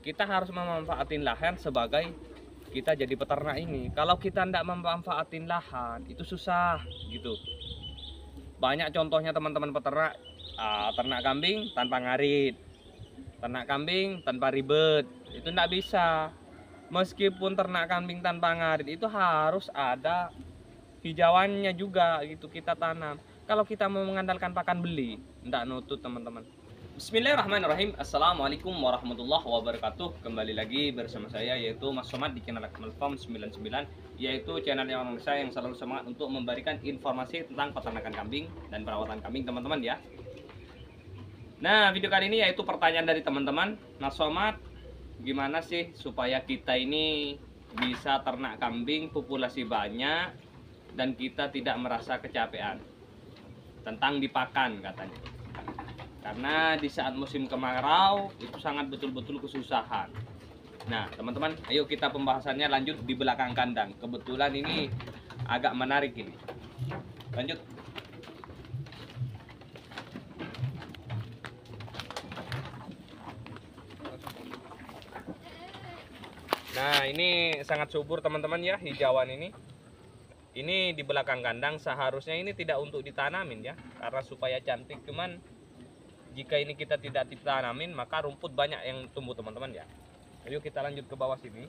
kita harus memanfaatin lahan sebagai kita jadi peternak ini. Kalau kita tidak memanfaatin lahan itu susah gitu. Banyak contohnya teman-teman peternak, ternak kambing tanpa ngarit, ternak kambing tanpa ribet, itu tidak bisa. Meskipun ternak kambing tanpa ngarit itu harus ada hijauannya juga gitu kita tanam. Kalau kita mau mengandalkan pakan beli, tidak nutut teman-teman. Bismillahirrahmanirrahim. Assalamualaikum warahmatullahi wabarakatuh. Kembali lagi bersama saya yaitu Mas Somad di channel Akmal Farm 99, yaitu channel yang saya yang selalu semangat untuk memberikan informasi tentang peternakan kambing dan perawatan kambing teman-teman ya. Nah, video kali ini yaitu pertanyaan dari teman-teman, Mas Somad, gimana sih supaya kita ini bisa ternak kambing populasi banyak dan kita tidak merasa kecapean tentang dipakan katanya. Karena di saat musim kemarau itu sangat betul-betul kesusahan. Nah teman-teman, ayo kita pembahasannya lanjut di belakang kandang. Kebetulan ini agak menarik ini. Lanjut. Nah ini sangat subur teman-teman ya, hijauan ini. Ini di belakang kandang seharusnya ini tidak untuk ditanamin ya, karena supaya cantik. Cuman jika ini kita tidak ditanamin maka rumput banyak yang tumbuh teman-teman ya. Ayo kita lanjut ke bawah sini.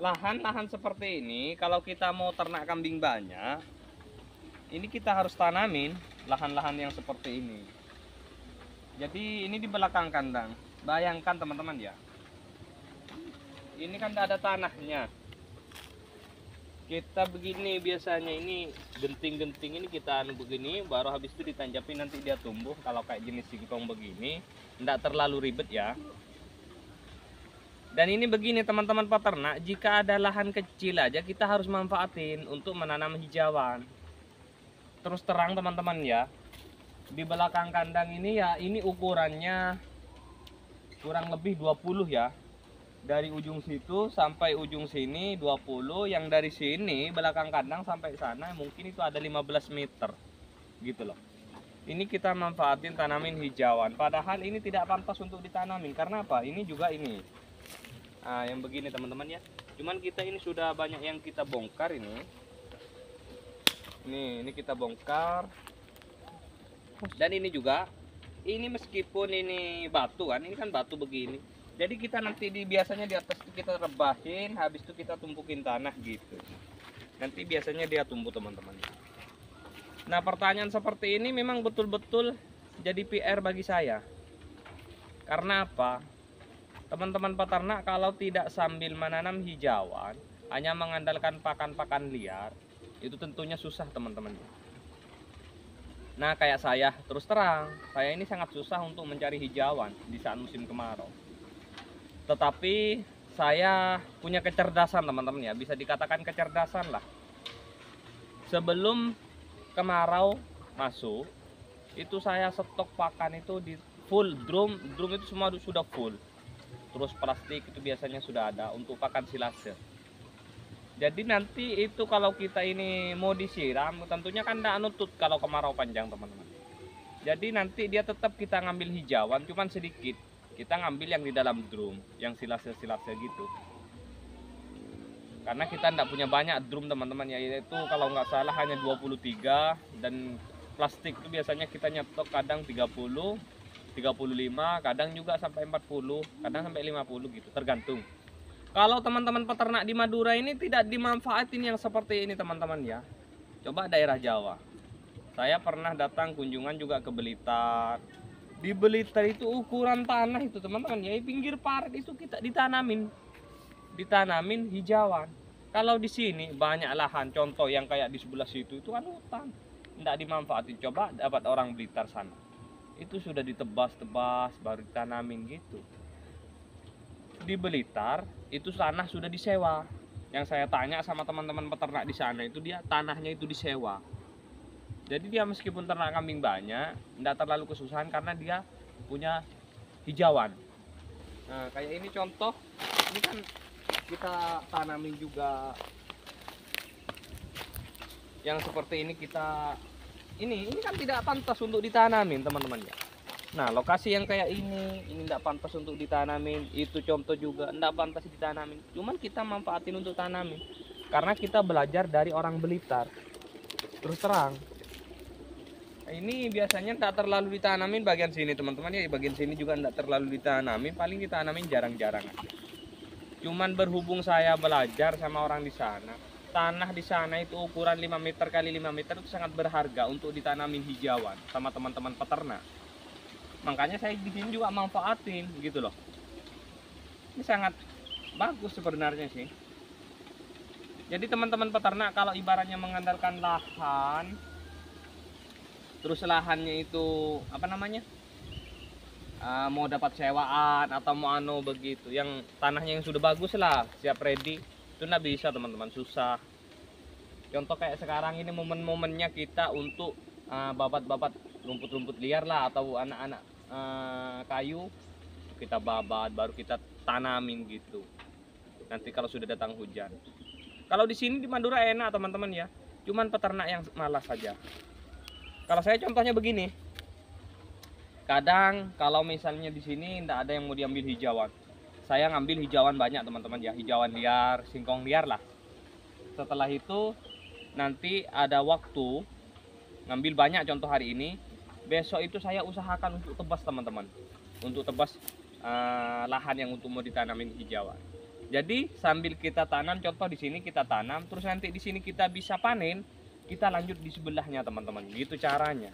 Lahan-lahan seperti ini kalau kita mau ternak kambing banyak, ini kita harus tanamin lahan-lahan yang seperti ini. Jadi ini di belakang kandang. Bayangkan teman-teman ya, ini kan tidak ada tanahnya. Kita begini biasanya, ini genting-genting ini kita anu begini, baru habis itu ditanjapin nanti dia tumbuh. Kalau kayak jenis singkong begini tidak terlalu ribet ya. Dan ini begini teman-teman peternak, jika ada lahan kecil aja kita harus manfaatin untuk menanam hijauan. Terus terang teman-teman ya, di belakang kandang ini ya, ini ukurannya kurang lebih 20 ya. Dari ujung situ sampai ujung sini 20, yang dari sini belakang kandang sampai sana mungkin itu ada 15 meter gitu loh. Ini kita manfaatin tanamin hijauan, padahal ini tidak pantas untuk ditanamin. Karena apa? Ini juga ini, nah yang begini teman-teman ya. Cuman kita ini sudah banyak yang kita bongkar ini kita bongkar. Dan ini juga, ini meskipun ini batu kan, ini kan batu begini. Jadi kita nanti biasanya di atas kita rebahin, habis itu kita tumpukin tanah gitu. Nanti biasanya dia tumbuh teman-teman. Nah pertanyaan seperti ini memang betul-betul jadi PR bagi saya. Karena apa? Teman-teman peternak kalau tidak sambil menanam hijauan, hanya mengandalkan pakan-pakan liar, itu tentunya susah teman-teman. Nah kayak saya, terus terang, saya ini sangat susah untuk mencari hijauan di saat musim kemarau. Tetapi saya punya kecerdasan teman-teman ya, bisa dikatakan kecerdasan lah. Sebelum kemarau masuk, itu saya stok pakan itu di full drum itu semua sudah full. Terus plastik itu biasanya sudah ada untuk pakan silase. Jadi nanti itu kalau kita ini mau disiram, tentunya kan tidak nutut kalau kemarau panjang teman-teman. Jadi nanti dia tetap kita ngambil hijauan, cuman sedikit. Kita ngambil yang di dalam drum, yang silase-silase gitu. Karena kita tidak punya banyak drum teman-teman ya, yaitu kalau nggak salah hanya 23, dan plastik itu biasanya kita nyetok kadang 30, 35, kadang juga sampai 40, kadang sampai 50 gitu, tergantung. Kalau teman-teman peternak di Madura ini tidak dimanfaatin yang seperti ini teman-teman ya. Coba daerah Jawa. Saya pernah datang kunjungan juga ke Blitar. Di Blitar itu ukuran tanah itu teman-teman ya, pinggir parit itu kita ditanamin hijauan. Kalau di sini banyak lahan, contoh yang kayak di sebelah situ itu kan hutan, tidak dimanfaatin. Coba dapat orang Blitar sana, itu sudah ditebas-tebas baru ditanamin gitu. Di Blitar itu tanah sudah disewa. Yang saya tanya sama teman-teman peternak di sana itu, dia tanahnya itu disewa. Jadi dia meskipun ternak kambing banyak, tidak terlalu kesusahan karena dia punya hijauan. Nah kayak ini contoh, ini kan kita tanamin juga yang seperti ini. Ini kan tidak pantas untuk ditanamin teman-teman ya. Nah, lokasi yang kayak ini tidak pantas untuk ditanamin. Itu contoh juga tidak pantas ditanamin. Cuman kita manfaatin untuk tanamin. Karena kita belajar dari orang Blitar. Terus terang. Ini biasanya tidak terlalu ditanamin bagian sini teman-teman ya. Bagian sini juga tidak terlalu ditanamin. Paling ditanamin jarang-jarang. Cuman berhubung saya belajar sama orang di sana. Tanah di sana itu ukuran 5 meter kali 5 meter itu sangat berharga untuk ditanamin hijauan sama teman-teman peternak. Makanya saya di sini juga manfaatin gitu loh. Ini sangat bagus sebenarnya sih. Jadi teman-teman peternak kalau ibaratnya mengandalkan lahan, terus lahannya itu apa namanya, mau dapat sewaan atau mau begitu, yang tanahnya yang sudah bagus lah, siap ready, itu nggak bisa teman-teman, susah. Contoh kayak sekarang ini momen-momennya kita untuk babat-babat rumput-rumput liar lah atau anak-anak kayu, kita babat baru kita tanamin gitu. Nanti kalau sudah datang hujan. Kalau di sini di Madura enak teman-teman ya, cuman peternak yang malas saja. Kalau saya contohnya begini, kadang kalau misalnya di sini tidak ada yang mau diambil hijauan, saya ngambil hijauan banyak teman-teman ya, hijauan liar, singkong liar lah. Setelah itu nanti ada waktu ngambil banyak, contoh hari ini, besok itu saya usahakan untuk tebas teman-teman, untuk tebas lahan yang untuk mau ditanamin hijauan. Jadi sambil kita tanam, contoh di sini kita tanam, terus nanti di sini kita bisa panen, kita lanjut di sebelahnya teman-teman, gitu caranya.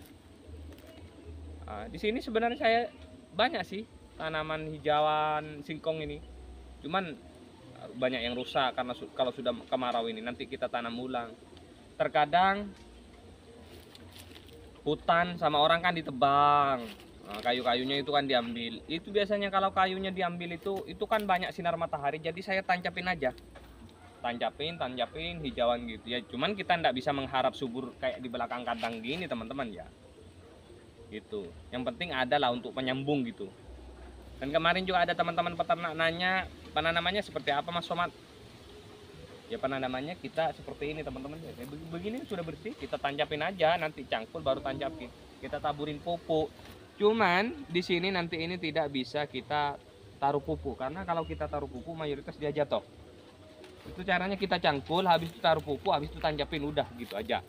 Di sini sebenarnya saya banyak sih tanaman hijauan singkong ini, cuman banyak yang rusak karena kalau sudah kemarau ini nanti kita tanam ulang. Terkadang hutan sama orang kan ditebang, kayu-kayunya itu kan diambil. Itu biasanya kalau kayunya diambil itu kan banyak sinar matahari, jadi saya tancapin aja, tancapin hijauan gitu ya. Cuman kita ndak bisa mengharap subur kayak di belakang kandang gini teman-teman ya, gitu. Yang penting adalah untuk penyambung gitu. Dan kemarin juga ada teman-teman peternak nanya penanamannya seperti apa Mas Somad. Ya penanamannya kita seperti ini teman-teman, begini sudah bersih, kita tancapin aja, nanti cangkul baru tancapin, kita taburin pupuk. Cuman di sini nanti ini tidak bisa kita taruh pupuk, karena kalau kita taruh pupuk mayoritas dia jatuh. Itu caranya kita cangkul, habis itu taruh pupuk, habis itu tancapin, udah gitu aja.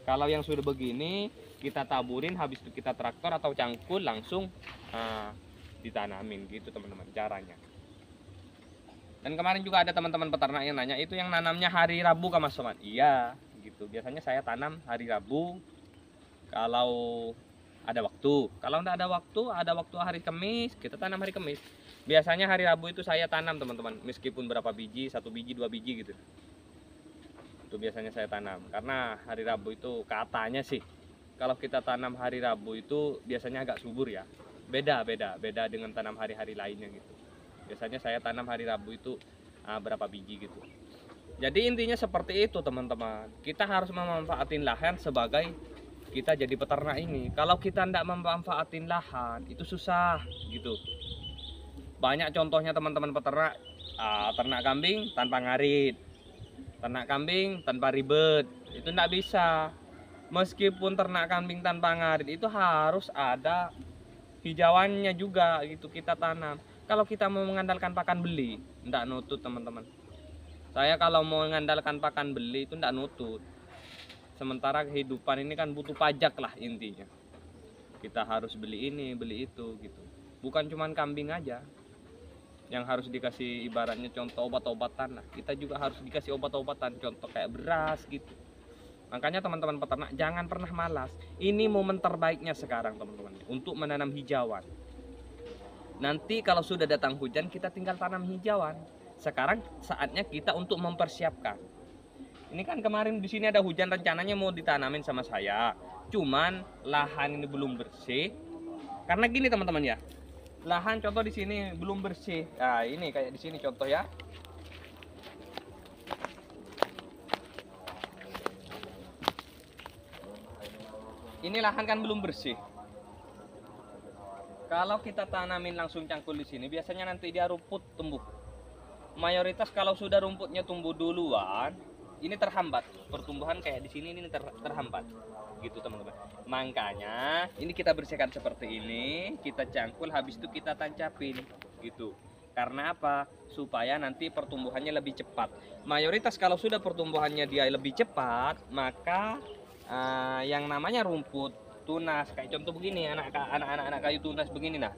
Kalau yang sudah begini kita taburin, habis itu kita traktor atau cangkul langsung ditanamin gitu teman-teman caranya. Dan kemarin juga ada teman-teman peternak yang nanya, itu yang nanamnya hari Rabu kan Mas Somad? Iya gitu, biasanya saya tanam hari Rabu kalau ada waktu. Kalau enggak ada waktu hari Kamis, kita tanam hari Kamis. Biasanya hari Rabu itu saya tanam teman-teman, meskipun berapa biji, 1 biji 2 biji gitu, itu biasanya saya tanam. Karena hari Rabu itu katanya sih kalau kita tanam hari Rabu itu biasanya agak subur ya, beda dengan tanam hari-hari lainnya gitu. Biasanya saya tanam hari Rabu itu berapa biji gitu. Jadi intinya seperti itu teman-teman, kita harus memanfaatin lahan sebagai kita jadi peternak ini. Kalau kita tidak memanfaatin lahan itu susah gitu. Banyak contohnya teman-teman peternak, ternak kambing tanpa ngarit, ternak kambing tanpa ribet, itu tidak bisa. Meskipun ternak kambing tanpa ngarit itu harus ada hijauannya juga gitu kita tanam. Kalau kita mau mengandalkan pakan beli, tidak nutut teman-teman. Saya kalau mau mengandalkan pakan beli itu tidak nutut. Sementara kehidupan ini kan butuh pajak lah intinya. Kita harus beli ini, beli itu gitu. Bukan cuma kambing aja yang harus dikasih, ibaratnya contoh obat-obatan lah. Kita juga harus dikasih obat-obatan, contoh kayak beras gitu. Makanya teman-teman peternak jangan pernah malas. Ini momen terbaiknya sekarang teman-teman untuk menanam hijauan. Nanti kalau sudah datang hujan kita tinggal tanam hijauan. Sekarang saatnya kita untuk mempersiapkan. Ini kan kemarin di sini ada hujan, rencananya mau ditanamin sama saya. Cuman lahan ini belum bersih. Karena gini teman-teman ya, lahan contoh di sini belum bersih. Nah ini kayak di sini contoh ya. Ini lahan kan belum bersih. Kalau kita tanamin langsung cangkul di sini, biasanya nanti dia rumput tumbuh. Mayoritas kalau sudah rumputnya tumbuh duluan, ini terhambat pertumbuhan kayak di sini ini terhambat gitu teman-teman. Makanya ini kita bersihkan seperti ini, kita cangkul, habis itu kita tancapin gitu. Karena apa? Supaya nanti pertumbuhannya lebih cepat. Mayoritas kalau sudah pertumbuhannya dia lebih cepat, maka yang namanya rumput tunas kayak contoh begini, anak-anak kayu tunas begini, nah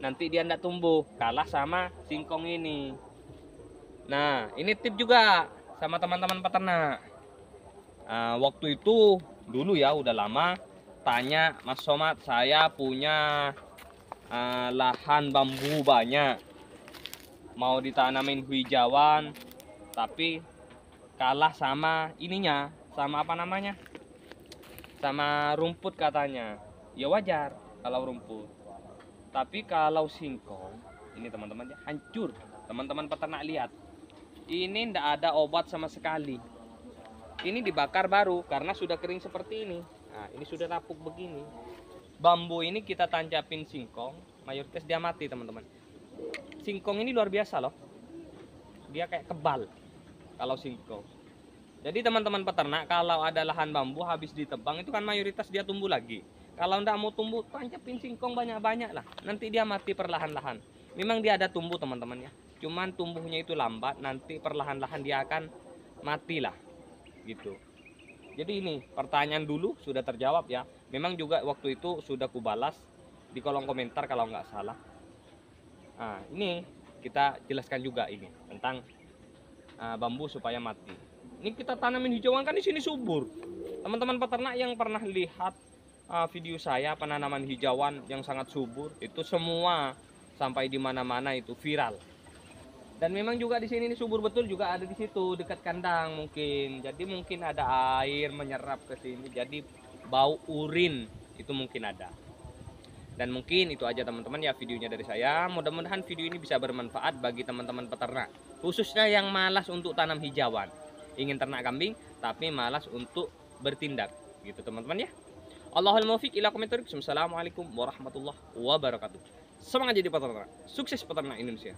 nanti dia tidak tumbuh, kalah sama singkong ini. Nah ini tip juga sama teman-teman peternak. Waktu itu dulu ya udah lama, tanya Mas Somad, saya punya lahan bambu banyak, mau ditanamin hijauan, tapi kalah sama ininya, sama apa namanya, sama rumput katanya. Ya wajar kalau rumput, tapi kalau singkong ini teman-teman ya hancur. Teman-teman peternak lihat, ini ndak ada obat sama sekali. Ini dibakar baru karena sudah kering seperti ini. Nah ini sudah rapuk begini. Bambu ini kita tancapin singkong, mayoritas dia mati teman-teman. Singkong ini luar biasa loh, dia kayak kebal kalau singkong. Jadi teman-teman peternak kalau ada lahan bambu habis ditebang itu kan mayoritas dia tumbuh lagi. Kalau ndak mau tumbuh, tancapin singkong banyak-banyak lah, nanti dia mati perlahan-lahan. Memang dia ada tumbuh teman-teman ya, cuman tumbuhnya itu lambat, nanti perlahan-lahan dia akan mati lah gitu. Jadi ini pertanyaan dulu sudah terjawab ya. Memang juga waktu itu sudah kubalas di kolom komentar kalau nggak salah. Nah ini kita jelaskan juga ini tentang bambu supaya mati. Ini kita tanamin hijauan kan di sini subur. Teman-teman peternak yang pernah lihat video saya penanaman hijauan yang sangat subur, itu semua sampai di mana-mana itu viral. Dan memang juga di sini ini subur betul, juga ada di situ dekat kandang mungkin. Jadi mungkin ada air menyerap ke sini, jadi bau urin itu mungkin ada. Dan mungkin itu aja teman-teman ya videonya dari saya. Mudah-mudahan video ini bisa bermanfaat bagi teman-teman peternak, khususnya yang malas untuk tanam hijauan, ingin ternak kambing tapi malas untuk bertindak gitu teman-teman ya. Allahul muwaffiq ila aqwamit thoriq. Assalamualaikum warahmatullahi wabarakatuh. Semangat jadi peternak, sukses peternak Indonesia.